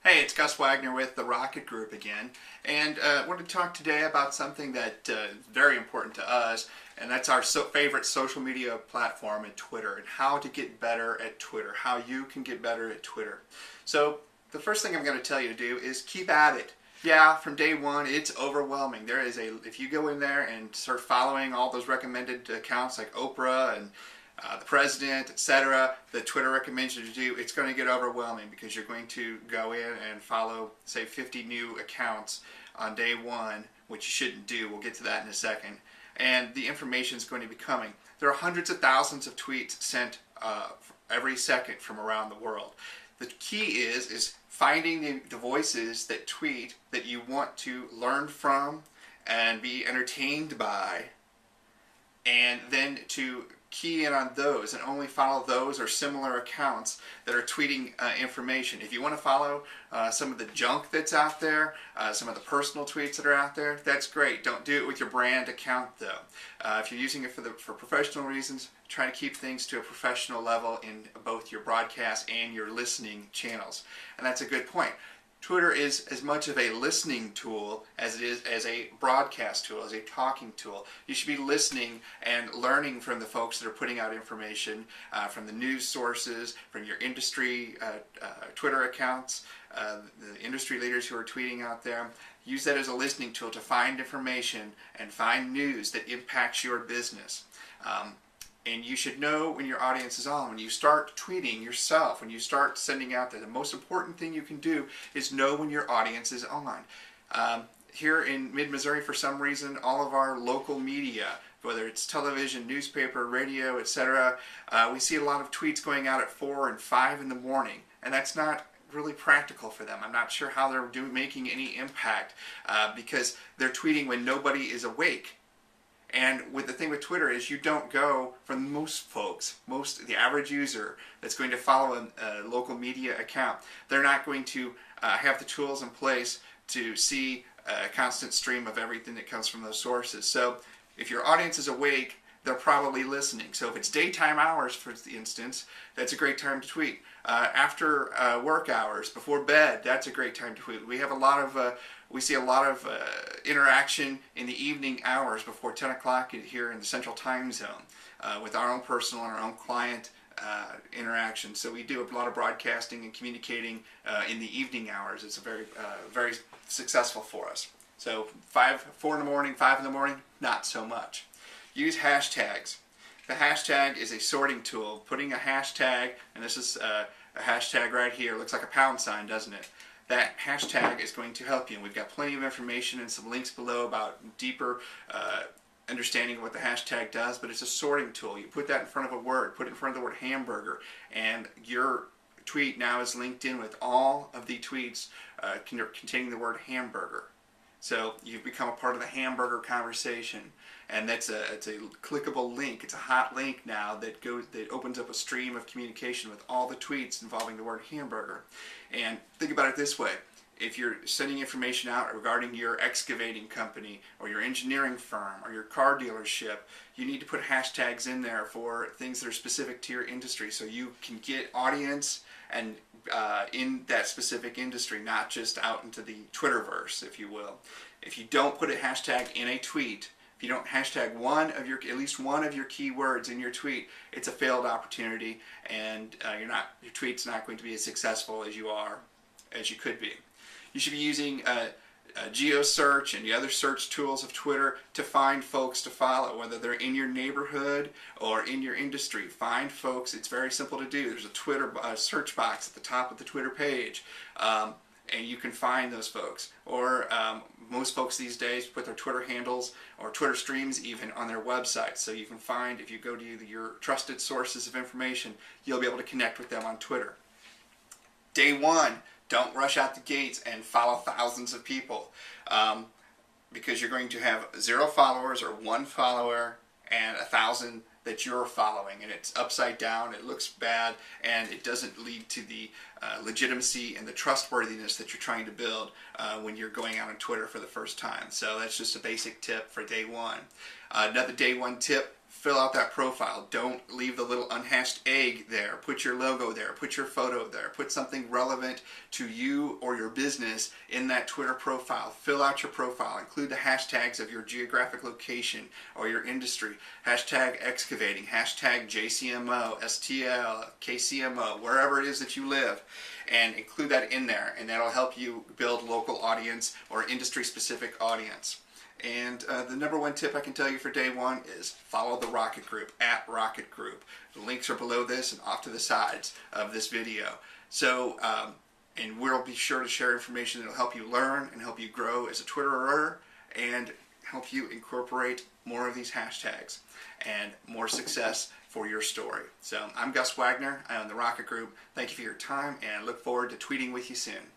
Hey, it's Gus Wagner with the Rocket Group again, and I want to talk today about something that is very important to us, and that's our favorite social media platform at Twitter, and how to get better at Twitter, how you can get better at Twitter. So the first thing I'm going to tell you to do is keep at it. Yeah, from day one, it's overwhelming. If you go in there and start following all those recommended accounts like Oprah and the president, etc., that Twitter recommends you to do, it's going to get overwhelming because you're going to go in and follow, say, 50 new accounts on day one, which you shouldn't do. We'll get to that in a second. And the information is going to be coming. There are hundreds of thousands of tweets sent every second from around the world. The key is finding the voices that tweet that you want to learn from and be entertained by, and then to key in on those and only follow those or similar accounts that are tweeting information. If you want to follow some of the junk that's out there, some of the personal tweets that are out there, that's great. Don't do it with your brand account though. If you're using it for professional reasons, try to keep things to a professional level in both your broadcast and your listening channels. And that's a good point. Twitter is as much of a listening tool as it is as a broadcast tool, as a talking tool. You should be listening and learning from the folks that are putting out information, from the news sources, from your industry Twitter accounts, the industry leaders who are tweeting out there. Use that as a listening tool to find information and find news that impacts your business. And you should know when your audience is on. When you start tweeting yourself, when you start sending out there, the most important thing you can do is know when your audience is on. Here in mid-Missouri, for some reason, all of our local media, whether it's television, newspaper, radio, etc., we see a lot of tweets going out at 4 and 5 in the morning, and that's not really practical for them. I'm not sure how they're making any impact because they're tweeting when nobody is awake. And the thing with Twitter is you don't go, for most folks, the average user that's going to follow a local media account, they're not going to have the tools in place to see a constant stream of everything that comes from those sources. So if your audience is awake, they're probably listening. So if it's daytime hours, for instance, that's a great time to tweet. After work hours, before bed, that's a great time to tweet. We see a lot of interaction in the evening hours before 10 o'clock here in the Central Time Zone with our own personal and our own client interaction. So we do a lot of broadcasting and communicating in the evening hours. It's very successful for us. So 4 in the morning, 5 in the morning, not so much. Use hashtags. The hashtag is a sorting tool. Putting a hashtag, and this is a hashtag right here, looks like a pound sign, doesn't it? That hashtag is going to help you. And we've got plenty of information and some links below about deeper understanding of what the hashtag does, but it's a sorting tool. You put that in front of a word, put it in front of the word hamburger, and your tweet now is linked in with all of the tweets containing the word hamburger. So you've become a part of the hamburger conversation, and it's a clickable link. It's a hot link now that opens up a stream of communication with all the tweets involving the word hamburger. And think about it this way: if you're sending information out regarding your excavating company or your engineering firm or your car dealership, you need to put hashtags in there for things that are specific to your industry, so you can get audience and in that specific industry, not just out into the Twitterverse, if you will. If you don't put a hashtag in a tweet, if you don't hashtag at least one of your keywords in your tweet, it's a failed opportunity, and your tweet's not going to be as successful as you could be. You should be using GeoSearch and the other search tools of Twitter to find folks to follow, whether they're in your neighborhood or in your industry. Find folks. It's very simple to do. There's a Twitter search box at the top of the Twitter page, and you can find those folks. Or most folks these days put their Twitter handles or Twitter streams even on their website, so you can find, if you go to your trusted sources of information, you'll be able to connect with them on Twitter. Day one, don't rush out the gates and follow thousands of people, because you're going to have 0 followers or 1 follower and 1,000 that you're following, and it's upside down, it looks bad, and it doesn't lead to the legitimacy and the trustworthiness that you're trying to build when you're going out on Twitter for the first time. So that's just a basic tip for day one. Another day one tip: fill out that profile. Don't leave the little unhashed egg there. Put your logo there. Put your photo there. Put something relevant to you or your business in that Twitter profile. Fill out your profile. Include the hashtags of your geographic location or your industry. Hashtag excavating, hashtag JCMO, STL, KCMO, wherever it is that you live. And include that in there, and that'll help you build local audience or industry specific audience. And the number one tip I can tell you for day one is follow the Rocket Group, @Rocket Group. The links are below this and off to the sides of this video. So, and we'll be sure to share information that will help you learn and help you grow as a Twitterer and help you incorporate more of these hashtags and more success for your story. So I'm Gus Wagner. I own the Rocket Group. Thank you for your time and look forward to tweeting with you soon.